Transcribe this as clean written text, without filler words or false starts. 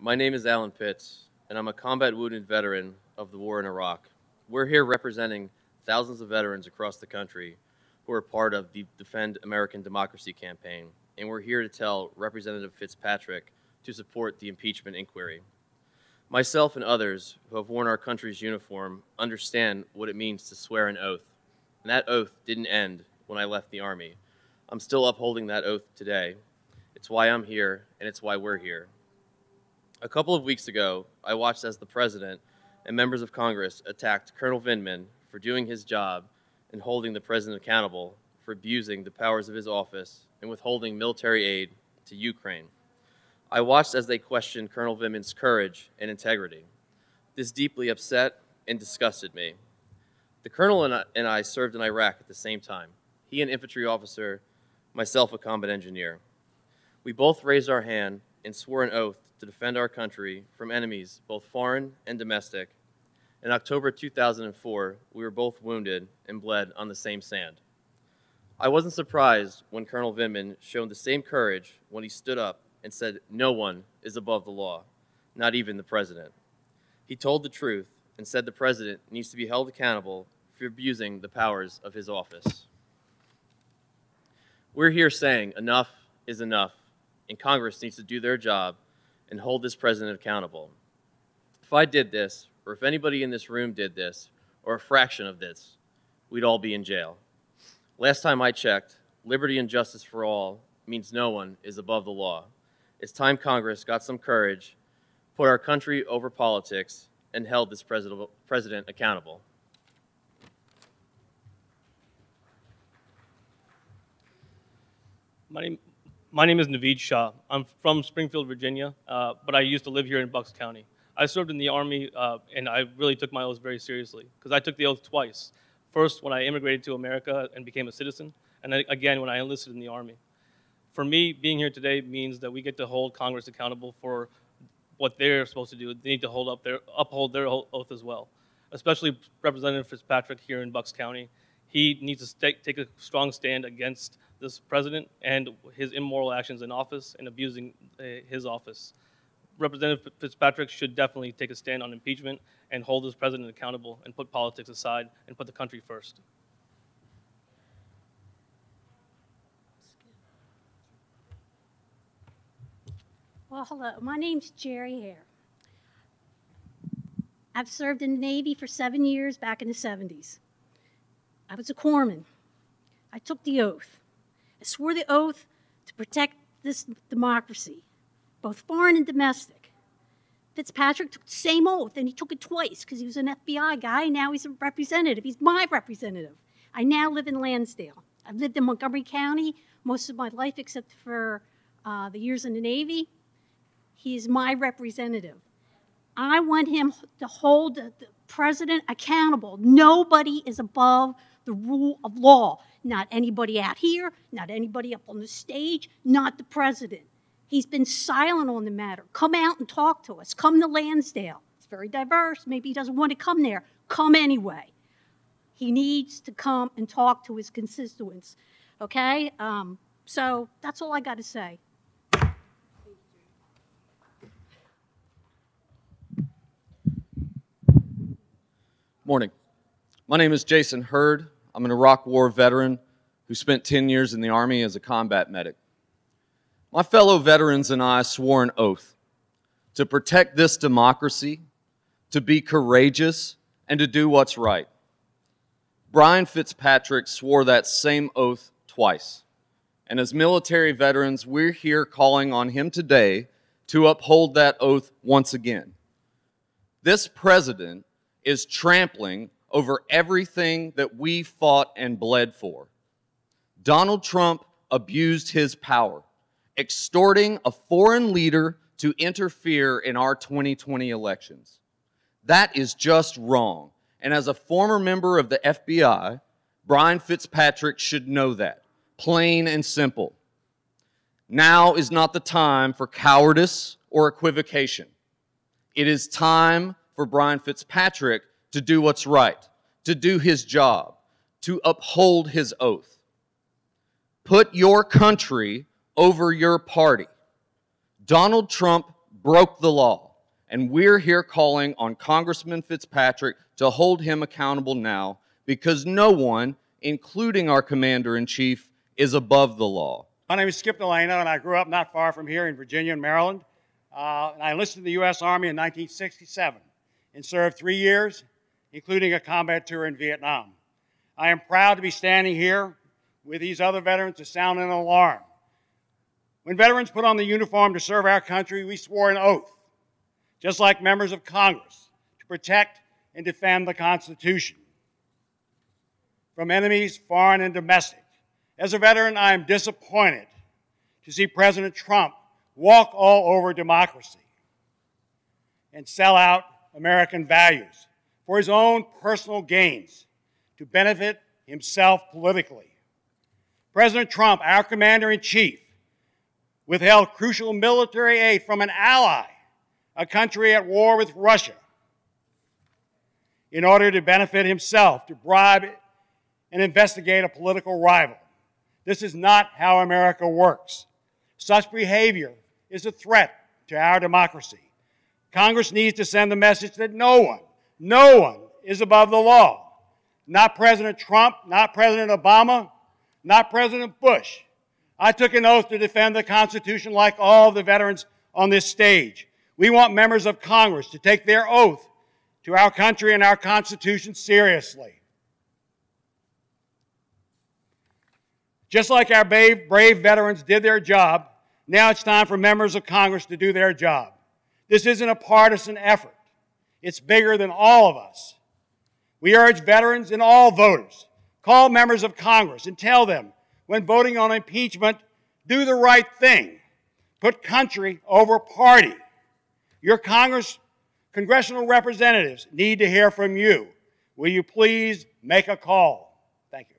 My name is Alan Fitz, and I'm a combat wounded veteran of the war in Iraq. We're here representing thousands of veterans across the country who are part of the Defend American Democracy campaign, and we're here to tell Representative Fitzpatrick to support the impeachment inquiry. Myself and others who have worn our country's uniform understand what it means to swear an oath, and that oath didn't end when I left the Army. I'm still upholding that oath today. It's why I'm here, and it's why we're here. A couple of weeks ago, I watched as the President and members of Congress attacked Colonel Vindman for doing his job and holding the President accountable for abusing the powers of his office and withholding military aid to Ukraine. I watched as they questioned Colonel Vindman's courage and integrity. This deeply upset and disgusted me. The Colonel and I served in Iraq at the same time. He an infantry officer, myself a combat engineer. We both raised our hand and swore an oath to defend our country from enemies, both foreign and domestic. In October 2004, we were both wounded and bled on the same sand. I wasn't surprised when Colonel Vindman showed the same courage when he stood up and said, "No one is above the law, not even the President." He told the truth and said the President needs to be held accountable for abusing the powers of his office. We're here saying enough is enough, and Congress needs to do their job and hold this President accountable. If I did this, or if anybody in this room did this, or a fraction of this, we'd all be in jail. Last time I checked, liberty and justice for all means no one is above the law. It's time Congress got some courage, put our country over politics, and held this president accountable. My name is Navid Shah. I'm from Springfield, Virginia, but I used to live here in Bucks County. I served in the Army, and I really took my oath very seriously, because I took the oath twice. First, when I immigrated to America and became a citizen, and then again when I enlisted in the Army. For me, being here today means that we get to hold Congress accountable for what they're supposed to do. They need to uphold their oath as well, especially Representative Fitzpatrick here in Bucks County. He needs to take a strong stand against this president and his immoral actions in office and abusing his office. Representative Fitzpatrick should definitely take a stand on impeachment and hold this president accountable and put politics aside and put the country first. Well, hello. My name's Jerry Hare. I've served in the Navy for 7 years back in the 70s. I was a corpsman. I took the oath. I swore the oath to protect this democracy, both foreign and domestic. Fitzpatrick took the same oath, and he took it twice because he was an FBI guy, and now he's a representative. He's my representative. I now live in Lansdale. I've lived in Montgomery County most of my life except for the years in the Navy. He is my representative. I want him to hold the president accountable. Nobody is above the rule of law. Not anybody out here, not anybody up on the stage, not the president. He's been silent on the matter. Come out and talk to us. Come to Lansdale. It's very diverse. Maybe he doesn't want to come there. Come anyway. He needs to come and talk to his constituents. Okay? So that's all I got to say. Morning. My name is Jason Hurd. I'm an Iraq War veteran who spent 10 years in the Army as a combat medic. My fellow veterans and I swore an oath to protect this democracy, to be courageous, and to do what's right. Brian Fitzpatrick swore that same oath twice. And as military veterans, we're here calling on him today to uphold that oath once again. This president is trampling over everything that we fought and bled for. Donald Trump abused his power, extorting a foreign leader to interfere in our 2020 elections. That is just wrong. And as a former member of the FBI, Brian Fitzpatrick should know that, plain and simple. Now is not the time for cowardice or equivocation. It is time for Brian Fitzpatrick to do what's right, to do his job, to uphold his oath. Put your country over your party. Donald Trump broke the law. And we're here calling on Congressman Fitzpatrick to hold him accountable now, because no one, including our Commander-in-Chief, is above the law. My name is Skip Delano, and I grew up not far from here in Virginia and Maryland. And I enlisted in the U.S. Army in 1967 and served 3 years, including a combat tour in Vietnam. I am proud to be standing here with these other veterans to sound an alarm. When veterans put on the uniform to serve our country, we swore an oath, just like members of Congress, to protect and defend the Constitution from enemies, foreign and domestic. As a veteran, I am disappointed to see President Trump walk all over democracy and sell out American values for his own personal gains to benefit himself politically. President Trump, our Commander-in-Chief, withheld crucial military aid from an ally, a country at war with Russia, in order to benefit himself, to bribe and investigate a political rival. This is not how America works. Such behavior is a threat to our democracy. Congress needs to send the message that no one is above the law. Not President Trump, not President Obama, not President Bush. I took an oath to defend the Constitution like all the veterans on this stage. We want members of Congress to take their oath to our country and our Constitution seriously. Just like our brave veterans did their job, now it's time for members of Congress to do their job. This isn't a partisan effort. It's bigger than all of us. We urge veterans and all voters, call members of Congress and tell them, when voting on impeachment, do the right thing. Put country over party. Your congressional representatives need to hear from you. Will you please make a call? Thank you.